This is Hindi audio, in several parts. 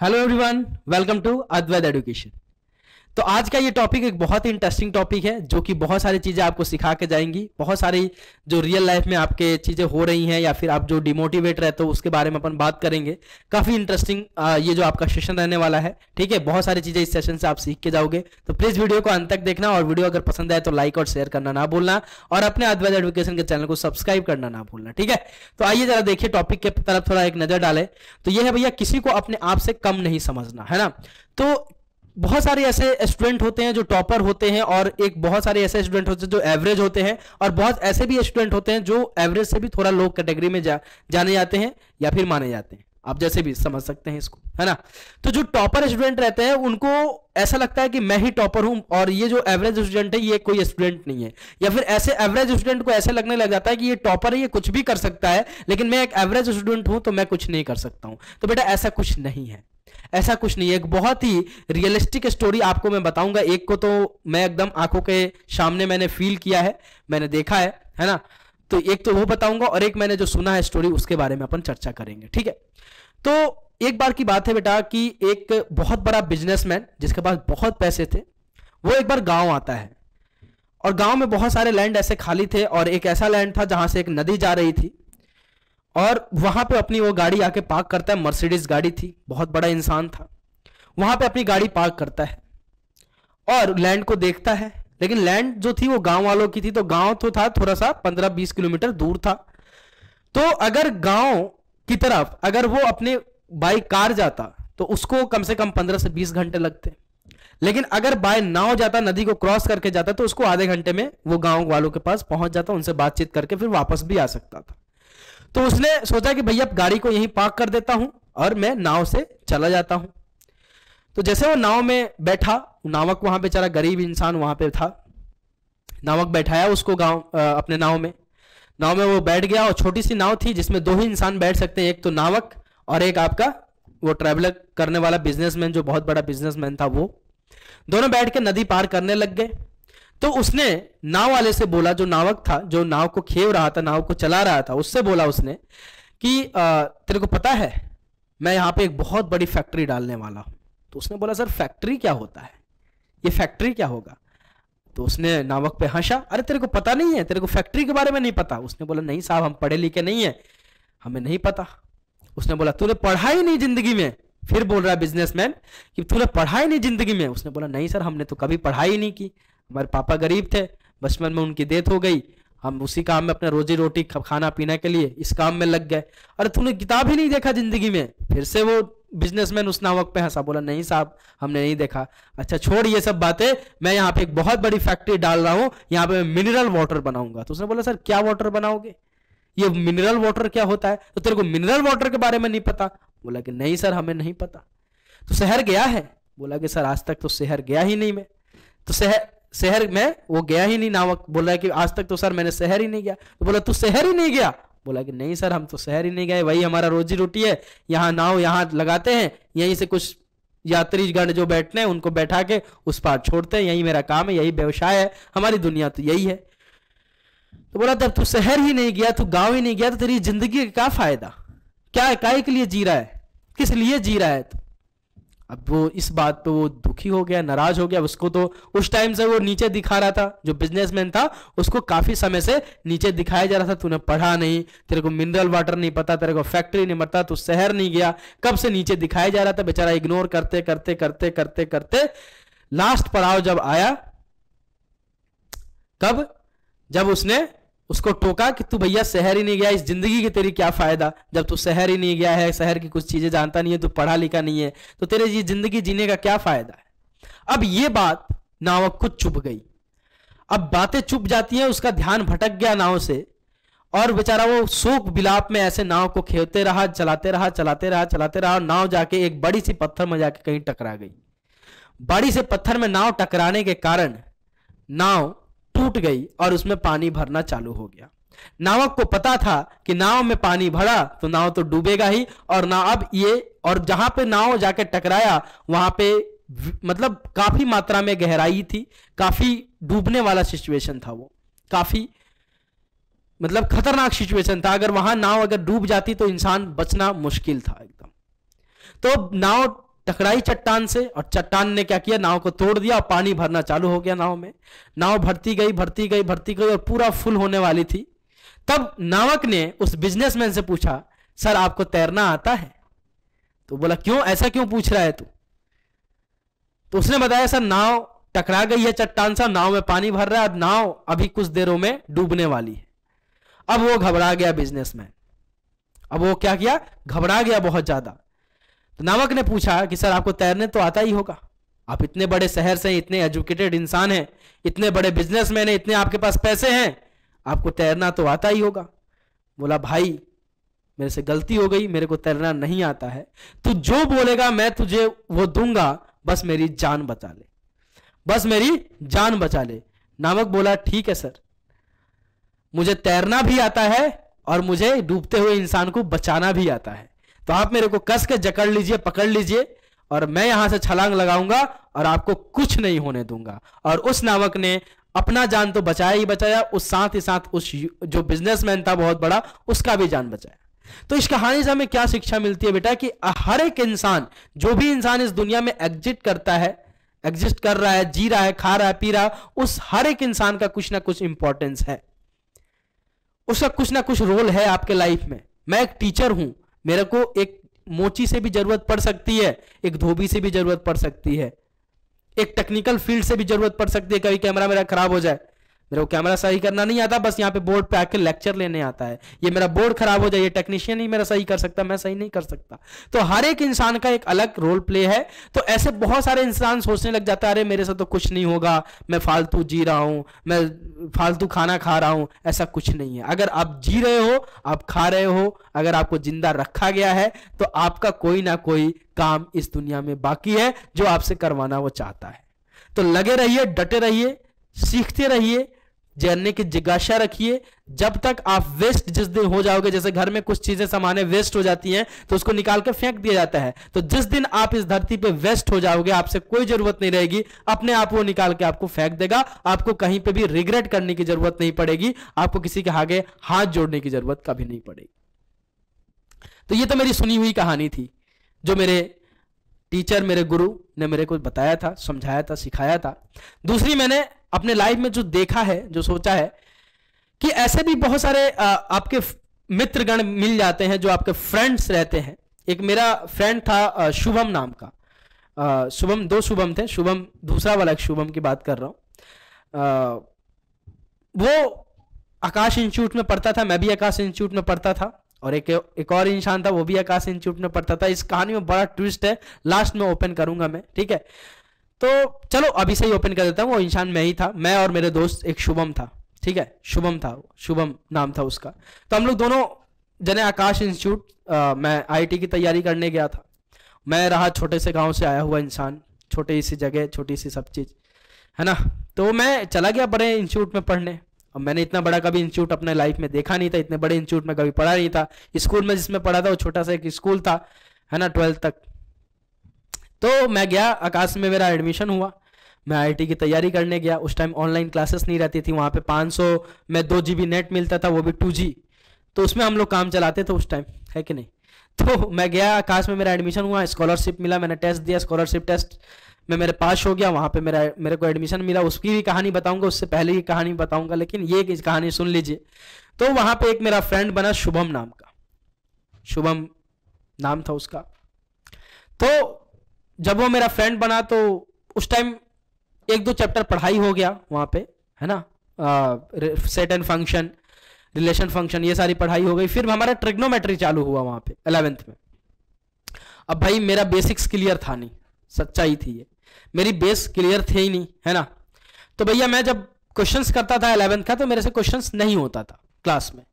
Hello everyone, welcome to Advait Education. तो आज का ये टॉपिक एक बहुत ही इंटरेस्टिंग टॉपिक है जो कि बहुत सारी चीज़ें आपको सिखा के जाएंगी। बहुत सारी जो रियल लाइफ में आपके चीज़ें हो रही हैं या फिर आप जो डिमोटिवेट रहते हो उसके बारे में अपन बात करेंगे। काफ़ी इंटरेस्टिंग ये जो आपका सेशन रहने वाला है, ठीक है। बहुत सारी चीज़ें इस सेशन से आप सीख के जाओगे, तो प्लीज़ वीडियो को अंत तक देखना और वीडियो अगर पसंद आए तो लाइक और शेयर करना ना भूलना और अपने अद्वैत एजुकेशन के चैनल को सब्सक्राइब करना ना भूलना, ठीक है। तो आइए जरा देखिए टॉपिक के तरफ थोड़ा एक नजर डालें। तो ये है भैया, किसी को अपने आप से कम नहीं समझना, है ना। तो बहुत सारे ऐसे स्टूडेंट होते हैं जो टॉपर होते हैं और एक बहुत सारे ऐसे स्टूडेंट होते हैं जो एवरेज होते हैं और बहुत ऐसे भी स्टूडेंट होते हैं जो एवरेज से भी थोड़ा लो कैटेगरी में जाने जाते हैं या फिर माने जाते हैं। आप जैसे भी समझ सकते हैं इसको, है ना। तो जो टॉपर स्टूडेंट रहते हैं उनको ऐसा लगता है कि मैं ही टॉपर हूं और ये जो एवरेज स्टूडेंट है ये कोई स्टूडेंट नहीं है। या फिर ऐसे एवरेज स्टूडेंट को ऐसे लगने लग जाता है कि ये टॉपर है, ये कुछ भी कर सकता है, लेकिन मैं एक एवरेज स्टूडेंट हूं तो मैं कुछ नहीं कर सकता हूं। तो बेटा ऐसा कुछ नहीं है, ऐसा कुछ नहीं है। एक बहुत ही रियलिस्टिक स्टोरी आपको मैं बताऊंगा। एक को तो मैं एकदम आंखों के सामने मैंने फील किया है, मैंने देखा है ना। तो एक तो वो बताऊंगा और एक मैंने जो सुना है स्टोरी उसके बारे में अपन चर्चा करेंगे, ठीक है। तो एक बार की बात है बेटा कि एक बहुत बड़ा बिजनेसमैन जिसके पास बहुत पैसे थे, वो एक बार गांव आता है और गांव में बहुत सारे लैंड ऐसे खाली थे और एक ऐसा लैंड था जहां से एक नदी जा रही थी और वहां पे अपनी वो गाड़ी आके पार्क करता है। मर्सिडीज गाड़ी थी, बहुत बड़ा इंसान था। वहां पे अपनी गाड़ी पार्क करता है और लैंड को देखता है, लेकिन लैंड जो थी वो गांव वालों की थी। तो गांव तो था थोड़ा सा 15-20 किलोमीटर दूर था। तो अगर गांव की तरफ अगर वो अपने बाई कार जाता तो उसको कम से कम 15 से 20 घंटे लगते, लेकिन अगर बाय नाव जाता, नदी को क्रॉस करके जाता, तो उसको आधे घंटे में वो गांव वालों के पास पहुंच जाता, उनसे बातचीत करके फिर वापस भी आ सकता था। तो उसने सोचा कि भैया गाड़ी को यहीं पार्क कर देता हूं और मैं नाव से चला जाता हूं। तो जैसे वो नाव में बैठा, नावक वहां बेचारा गरीब इंसान वहां पे था, नावक बैठाया उसको गांव अपने नाव में वो बैठ गया और छोटी सी नाव थी जिसमें दो ही इंसान बैठ सकते हैं, एक तो नावक और एक आपका वो ट्रैवलर करने वाला बिजनेसमैन जो बहुत बड़ा बिजनेसमैन था। वो दोनों बैठ के नदी पार करने लग गए। तो उसने नाव वाले से बोला, जो नावक था, जो नाव को खेव रहा था, नाव को चला रहा था, उससे बोला उसने कि तेरे को पता है मैं यहां पे एक बहुत बड़ी फैक्ट्री डालने वाला हूं। तो उसने बोला सर फैक्ट्री क्या होता है, ये फैक्ट्री क्या होगा। तो उसने नावक पे हंसा, अरे तेरे को पता नहीं है, तेरे को फैक्ट्री के बारे में नहीं पता। उसने बोला नहीं साहब, हम पढ़े लिखे नहीं है, हमें नहीं पता। उसने बोला तूने पढ़ा ही नहीं जिंदगी में। फिर बोल रहा है बिजनेसमैन कि तूने पढ़ा ही नहीं जिंदगी में। उसने बोला नहीं सर, हमने तो कभी पढ़ाई नहीं की, हमारे पापा गरीब थे, बचपन में उनकी डेथ हो गई, हम उसी काम में अपना रोजी रोटी खाना पीने के लिए इस काम में लग गए। अरे तूने किताब ही नहीं देखा जिंदगी में। फिर से वो बिजनेसमैन उस नावक पे हंसा, बोला नहीं साहब हमने नहीं देखा। अच्छा छोड़ ये सब बातें, मैं यहाँ पे एक बहुत बड़ी फैक्ट्री डाल रहा हूँ, यहाँ पे मैं मिनरल वाटर बनाऊंगा। तो उसने बोला सर क्या वाटर बनाओगे, ये मिनरल वाटर क्या होता है। तो तेरे को मिनरल वाटर के बारे में नहीं पता। बोला कि नहीं सर हमें नहीं पता। तो शहर गया है। बोला कि सर आज तक तो शहर गया ही नहीं मैं। तो शहर में वो गया ही नहीं। नावक बोल रहा है कि आज तक तो सर मैंने शहर ही नहीं गया। तो बोला तू शहर ही नहीं गया। बोला कि नहीं सर हम तो शहर ही नहीं गए, वही हमारा रोजी रोटी है, यहाँ नाव यहाँ लगाते हैं, यहीं से कुछ यात्रीगण जो बैठते हैं उनको बैठा के उस पार छोड़ते हैं, यही मेरा काम है, यही व्यवसाय है, हमारी दुनिया तो यही है। तो बोला तब तू शहर ही नहीं गया, तू गांव ही नहीं गया, तो तेरी जिंदगी का क्या फायदा, क्या काय के लिए जी रहा है, किस लिए जी रहा है तू। अब वो इस बात पे वो दुखी हो गया, नाराज हो गया। उसको तो उस टाइम से वो नीचे दिखा रहा था, जो बिजनेसमैन था उसको काफी समय से नीचे दिखाया जा रहा था। तूने पढ़ा नहीं, तेरे को मिनरल वाटर नहीं पता, तेरे को फैक्ट्री नहीं पता, तू शहर नहीं गया, कब से नीचे दिखाया जा रहा था। बेचारा इग्नोर करते करते करते करते करते लास्ट पड़ाव जब आया, कब, जब उसने उसको टोका कि तू भैया शहर ही नहीं गया, इस जिंदगी की तेरी क्या फायदा, जब तू शहर ही नहीं गया है, शहर की कुछ चीजें जानता नहीं है, तू पढ़ा लिखा नहीं है, तो तेरे ये जिंदगी जीने का क्या फायदा है। अब ये बात नावक को चुभ गई। अब बातें चुप जाती हैं, उसका ध्यान भटक गया नाव से और बेचारा वो शोक विलाप में ऐसे नाव को खेवते रहा, चलाते रहा चलाते रहा चलाते रहा। नाव जाके एक बड़ी सी पत्थर में जाके कहीं टकरा गई। बड़ी से पत्थर में नाव टकराने के कारण नाव टूट गई और उसमें पानी भरना चालू हो गया। नावक को पता था कि नाव में पानी भरा तो नाव तो डूबेगा ही, और ना अब ये, और जहां पे नाव जाके टकराया वहां पे मतलब काफी मात्रा में गहराई थी, काफी डूबने वाला सिचुएशन था, वो काफी मतलब खतरनाक सिचुएशन था। अगर वहां नाव अगर डूब जाती तो इंसान बचना मुश्किल था एकदम। तो नाव टकराई चट्टान से, और चट्टान ने क्या किया, नाव को तोड़ दिया और पानी भरना चालू हो गया नाव में। नाव भरती गई भरती गई भरती गई और पूरा फुल होने वाली थी। तब नावक ने उस बिजनेसमैन से पूछा, सर आपको तैरना आता है? तो बोला क्यों, ऐसा क्यों पूछ रहा है तू? तो उसने बताया, सर नाव टकरा गई है चट्टान से, नाव में पानी भर रहा है और नाव अभी कुछ देरों में डूबने वाली है। अब वो घबरा गया बिजनेसमैन, अब वो क्या किया, घबरा गया बहुत ज्यादा। तो नावक ने पूछा कि सर आपको तैरने तो आता ही होगा, आप इतने बड़े शहर से, इतने एजुकेटेड इंसान हैं, इतने बड़े बिजनेसमैन हैं, इतने आपके पास पैसे हैं, आपको तैरना तो आता ही होगा। बोला भाई मेरे से गलती हो गई, मेरे को तैरना नहीं आता है, तू जो बोलेगा मैं तुझे वो दूंगा, बस मेरी जान बचा ले, बस मेरी जान बचा ले। नावक बोला ठीक है सर, मुझे तैरना भी आता है और मुझे डूबते हुए इंसान को बचाना भी आता है, तो आप मेरे को कस के जकड़ लीजिए, पकड़ लीजिए, और मैं यहां से छलांग लगाऊंगा और आपको कुछ नहीं होने दूंगा। और उस नावक ने अपना जान तो बचाया ही बचाया, उस साथ ही साथ उस जो बिजनेसमैन था बहुत बड़ा, उसका भी जान बचाया। तो इस कहानी से हमें क्या शिक्षा मिलती है बेटा, कि हर एक इंसान, जो भी इंसान इस दुनिया में एग्जिस्ट करता है, एग्जिस्ट कर रहा है, जी रहा है, खा रहा है, पी रहा है, उस हर एक इंसान का कुछ ना कुछ इंपॉर्टेंस है, उसका कुछ ना कुछ रोल है आपके लाइफ में। मैं एक टीचर हूं, मेरे को एक मोची से भी जरूरत पड़ सकती है, एक धोबी से भी जरूरत पड़ सकती है, एक टेक्निकल फील्ड से भी जरूरत पड़ सकती है। कभी कैमरा मेरा खराब हो जाए, मेरे को कैमरा सही करना नहीं आता, बस यहाँ पे बोर्ड पे आके लेक्चर लेने आता है, ये मेरा बोर्ड खराब हो जाए, ये टेक्नीशियन ही मेरा सही कर सकता, मैं सही नहीं कर सकता। तो हर एक इंसान का एक अलग रोल प्ले है। तो ऐसे बहुत सारे इंसान सोचने लग जाता है, अरे मेरे से तो कुछ नहीं होगा, मैं फालतू जी रहा हूं, मैं फालतू खाना खा रहा हूं। ऐसा कुछ नहीं है। अगर आप जी रहे हो, आप खा रहे हो, अगर आपको जिंदा रखा गया है, तो आपका कोई ना कोई काम इस दुनिया में बाकी है जो आपसे करवाना वो चाहता है। तो लगे रहिए, डटे रहिए, सीखते रहिए, जानने की जिज्ञासा रखिए। जब तक आप वेस्ट जिस दिन हो जाओगे, जैसे घर में कुछ चीजें सामान्य वेस्ट हो जाती हैं तो उसको निकाल के फेंक दिया जाता है, तो जिस दिन आप इस धरती पे वेस्ट हो जाओगे, आपसे कोई जरूरत नहीं रहेगी, अपने आप वो निकाल के आपको फेंक देगा। आपको कहीं पे भी रिग्रेट करने की जरूरत नहीं पड़ेगी, आपको किसी के आगे हाथ जोड़ने की जरूरत कभी नहीं पड़ेगी। तो ये तो मेरी सुनी हुई कहानी थी, जो मेरे टीचर, मेरे गुरु ने मेरे को बताया था, समझाया था, सिखाया था। दूसरी, मैंने अपने लाइफ में जो देखा है, जो सोचा है कि ऐसे भी बहुत सारे आपके मित्रगण मिल जाते हैं, जो आपके फ्रेंड्स रहते हैं। एक मेरा फ्रेंड था शुभम नाम का, शुभम, दो शुभम थे, शुभम दूसरा वाला एक शुभम की बात कर रहा हूं। वो आकाश इंस्टीट्यूट में पढ़ता था, मैं भी आकाश इंस्टीट्यूट में पढ़ता था, और एक और इंसान था, वो भी आकाश इंस्टीट्यूट में पढ़ता था। इस कहानी में बड़ा ट्विस्ट है, लास्ट में ओपन करूंगा मैं, ठीक है। तो चलो अभी से ही ओपन कर देता हूं। वो इंसान मैं ही था, मैं और मेरे दोस्त एक शुभम था, ठीक है, शुभम था, शुभम नाम था उसका। तो हम लोग दोनों जने आकाश इंस्टीट्यूट, मैं आईआईटी की तैयारी करने गया था। मैं रहा छोटे से गांव से आया हुआ इंसान, छोटी सी जगह, छोटी सी सब चीज, है ना। तो मैं चला गया बड़े इंस्टीट्यूट में पढ़ने। और मैंने इतना बड़ा कभी इंस्टीट्यूट अपने लाइफ में देखा नहीं था, इतने बड़े इंस्टीट्यूट में कभी पढ़ा नहीं था। स्कूल में जिसमें पढ़ा था वो छोटा सा एक स्कूल था, है ना, 12th तक। तो मैं गया, आकाश में मेरा एडमिशन हुआ, मैं आईआईटी की तैयारी करने गया। उस टाइम ऑनलाइन क्लासेस नहीं रहती थी वहाँ पे, 500 में 2 GB नेट मिलता था, वो भी 2G, तो उसमें हम लोग काम चलाते थे उस टाइम, है कि नहीं। तो मैं गया, आकाश में मेरा एडमिशन हुआ, स्कॉलरशिप मिला, मैंने टेस्ट दिया, स्कॉलरशिप टेस्ट में मेरे पास हो गया, वहाँ पे मेरे को एडमिशन मिला। उसकी भी कहानी बताऊंगा, उससे पहले की कहानी बताऊंगा, लेकिन ये कहानी सुन लीजिए। तो वहाँ पे एक मेरा फ्रेंड बना शुभम नाम का, शुभम नाम था उसका। तो जब वो मेरा फ्रेंड बना तो उस टाइम 1-2 चैप्टर पढ़ाई हो गया वहाँ पे, है ना, set and function, relation function, ये सारी पढ़ाई हो गई। फिर हमारा ट्रिग्नोमेट्री चालू हुआ वहाँ पे 11th में। अब भाई मेरा बेसिक्स क्लियर था नहीं, सच्चाई थी ये, मेरी बेस क्लियर थे ही नहीं, है ना। तो भैया मैं जब क्वेश्चंस करता था 11th का, तो मेरे से क्वेश्चंस नहीं होता था क्लास में।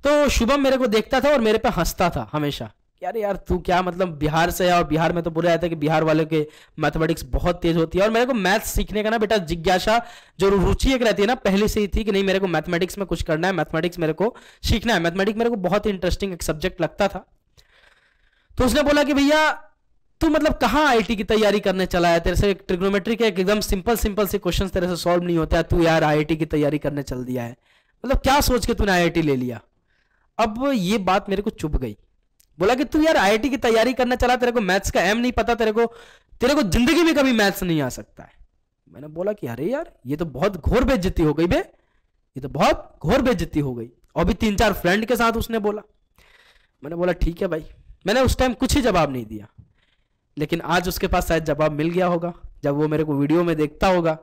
तो शुभम मेरे को देखता था और मेरे पे हंसता था हमेशा, यार तू क्या, मतलब बिहार से है, और बिहार में तो बुरा रहता है कि बिहार वाले के मैथमेटिक्स बहुत तेज होती है। और मेरे को मैथ सीखने का ना बेटा जिज्ञासा, जो रुचि एक रहती है ना, पहले से ही थी कि नहीं मेरे को मैथमेटिक्स में कुछ करना है, मैथमेटिक्स मेरे को सीखना है। मैथमेटिक्स मेरे को बहुत इंटरेस्टिंग एक सब्जेक्ट लगता था। तो उसने बोला कि भैया तू मतलब कहाँ आईआईटी की तैयारी करने चला है, तेरे से ट्रिग्नोमेट्री के एकदम सिंपल से क्वेश्चन तेरे से सॉल्व नहीं होता है, तू यार आईआईटी की तैयारी करने चल दिया है, मतलब क्या सोच के तूने आईआईटी ले लिया। अब ये बात मेरे को चुभ गई, बोला कि तू यार आईआईटी की तैयारी करना चला, तेरे को मैथ्स का एम नहीं पता, तेरे को जिंदगी में कभी मैथ्स नहीं आ सकता है। मैंने बोला कि अरे यार ये तो बहुत घोर बेइज्जती हो गई बे, ये तो बहुत घोर बेइज्जती हो गई। और भी 3-4 फ्रेंड के साथ उसने बोला। मैंने बोला ठीक है भाई। मैंने उस टाइम कुछ ही जवाब नहीं दिया, लेकिन आज उसके पास शायद जवाब मिल गया होगा। जब वो मेरे को वीडियो में देखता होगा,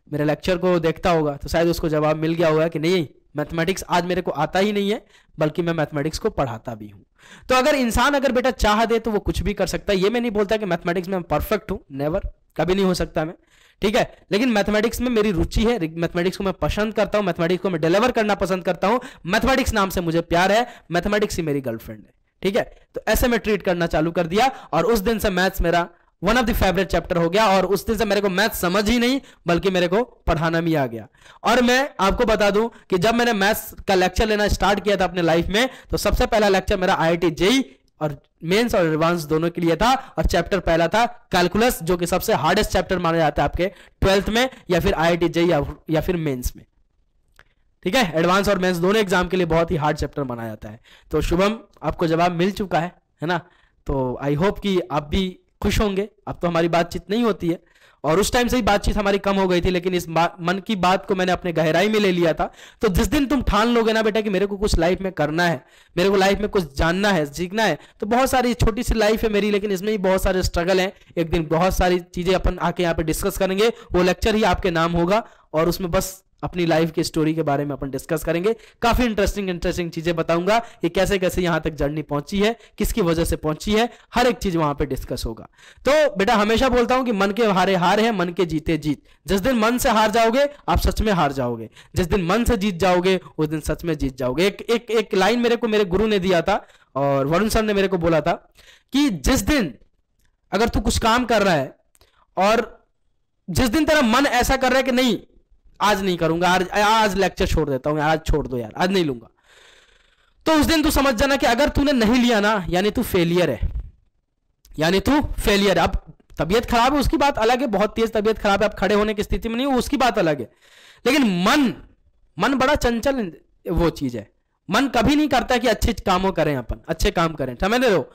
मेरे लेक्चर को देखता होगा, तो शायद उसको जवाब मिल गया होगा कि नहीं, मैथमेटिक्स आज मेरे को आता ही नहीं है, बल्कि मैं मैथमेटिक्स को पढ़ाता भी हूं। तो अगर इंसान अगर बेटा चाह दे तो वो कुछ भी कर सकता है। ये मैं नहीं बोलता कि मैथमेटिक्स में मैं परफेक्ट हूं, नेवर, कभी नहीं हो सकता मैं, ठीक है, लेकिन मैथमेटिक्स में मेरी रुचि है, मैथमेटिक्स को मैं पसंद करता हूं, मैथमेटिक्स को मैं डिलीवर करना पसंद करता हूं, मैथमेटिक्स नाम से मुझे प्यार है, मैथमेटिक्स ही मेरी गर्लफ्रेंड है, ठीक है। तो ऐसे में ट्रीट करना चालू कर दिया और उस दिन से मैथ्स मेरा one of the favourite chapter हो गया। और उस दिन से मेरे को मैथ्स समझ ही नहीं, बल्कि मेरे को पढ़ाना भी आ गया। और मैं आपको बता दूं कि जब मैंने मैथ्स का लेक्चर लेना स्टार्ट किया था अपने लाइफ में, तो सबसे पहला लेक्चर मेरा आईआईटी जेईई और मेंस और एडवांस दोनों के लिए था। और चैप्टर पहला था कैलकुलस, जो कि सबसे हार्डेस्ट चैप्टर माना जाता है आपके 12th में या फिर आईआईटी जेईई या फिर मेंस में, ठीक है। एडवांस और मेंस दोनों एग्जाम के लिए बहुत ही हार्ड चैप्टर माना जाता है। तो शुभम, आपको जवाब मिल चुका है ना। तो आई होप कि आप भी खुश होंगे। अब तो हमारी बातचीत नहीं होती है, और उस टाइम से ही बातचीत हमारी कम हो गई थी, लेकिन इस मन की बात को मैंने अपने गहराई में ले लिया था। तो जिस दिन तुम ठान लोगे ना बेटा कि मेरे को कुछ लाइफ में करना है, मेरे को लाइफ में कुछ जानना है, सीखना है, तो बहुत सारी छोटी सी लाइफ है मेरी, लेकिन इसमें ही बहुत सारे स्ट्रगल हैं। एक दिन बहुत सारी चीजें अपन आके यहाँ पे डिस्कस करेंगे, वो लेक्चर ही आपके नाम होगा, और उसमें बस अपनी लाइफ की स्टोरी के बारे में अपन डिस्कस करेंगे। काफी इंटरेस्टिंग चीजें बताऊंगा, ये कैसे कैसे यहां तक जर्नी पहुंची है, किसकी वजह से पहुंची है, हर एक चीज वहां पे डिस्कस होगा। तो बेटा हमेशा बोलता हूं कि मन के हारे हार है, मन के जीते जीत। जिस दिन मन से हार जाओगे आप सच में हार जाओगे, जिस दिन मन से जीत जाओगे उस दिन सच में जीत जाओगे। एक लाइन मेरे को मेरे गुरु ने दिया था, और वरुण सर ने मेरे को बोला था कि जिस दिन अगर तू कुछ काम कर रहा है और जिस दिन तेरा मन ऐसा कर रहा है कि नहीं आज नहीं करूंगा, आज लेक्चर छोड़ देता हूं, आज छोड़ दो यार, आज नहीं लूंगा, तो उस दिन तू समझ जाना कि अगर तूने नहीं लिया ना, यानी तू फेलियर है, यानी तू फेलियर है। अब तबीयत खराब है उसकी बात अलग है, बहुत तेज तबीयत खराब है, आप खड़े होने की स्थिति में नहीं हो, उसकी बात अलग है, लेकिन मन बड़ा चंचल वो चीज है। मन कभी नहीं करता कि अच्छे कामों करें, अपन अच्छे काम करें, समझ रहे हो।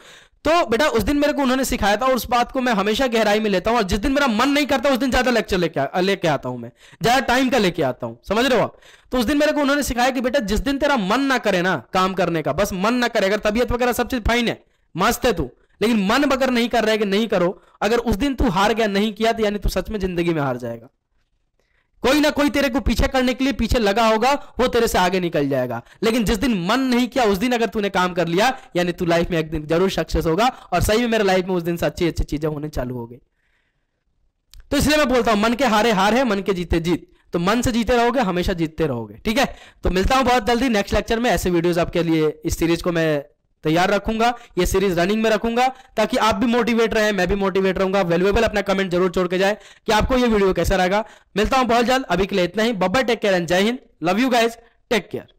तो बेटा उस दिन मेरे को उन्होंने सिखाया था, और उस बात को मैं हमेशा गहराई में लेता हूं। और जिस दिन मेरा मन नहीं करता उस दिन ज्यादा लेक्चर लेके आता हूं, मैं ज्यादा टाइम का लेके आता हूं, समझ रहे हो आप। तो उस दिन मेरे को उन्होंने सिखाया कि बेटा जिस दिन तेरा मन ना करे ना काम करने का, बस मन ना करे, अगर तबीयत वगैरह सब चीज फाइन है, मस्त है तू, लेकिन मन अगर नहीं कर रहा है कि नहीं करो, अगर उस दिन तू हार गया, नहीं किया, तो यानी तू सच में जिंदगी में हार जाएगा। कोई ना कोई तेरे को पीछे करने के लिए पीछे लगा होगा, वो तेरे से आगे निकल जाएगा। लेकिन जिस दिन मन नहीं किया उस दिन अगर तूने काम कर लिया, यानी तू लाइफ में एक दिन जरूर सक्सेस होगा। और सही में मेरे लाइफ में उस दिन से अच्छी अच्छी चीजें होने चालू हो गई। तो इसलिए मैं बोलता हूं मन के हारे हार है, मन के जीते जीत। तो मन से जीते रहोगे, हमेशा जीतते रहोगे, ठीक है। तो मिलता हूं बहुत जल्दी नेक्स्ट लेक्चर में। ऐसे वीडियोस आपके लिए इस सीरीज को मैं तैयार रखूंगा, ये सीरीज रनिंग में रखूंगा, ताकि आप भी मोटिवेट रहे, मैं भी मोटिवेट रहूंगा। वैल्यूएबल अपना कमेंट जरूर छोड़ के जाए कि आपको ये वीडियो कैसा लगा। मिलता हूं बहुत जल्द, अभी के लिए इतना ही। Bye bye, take care and जय हिंद, love you guys, take care.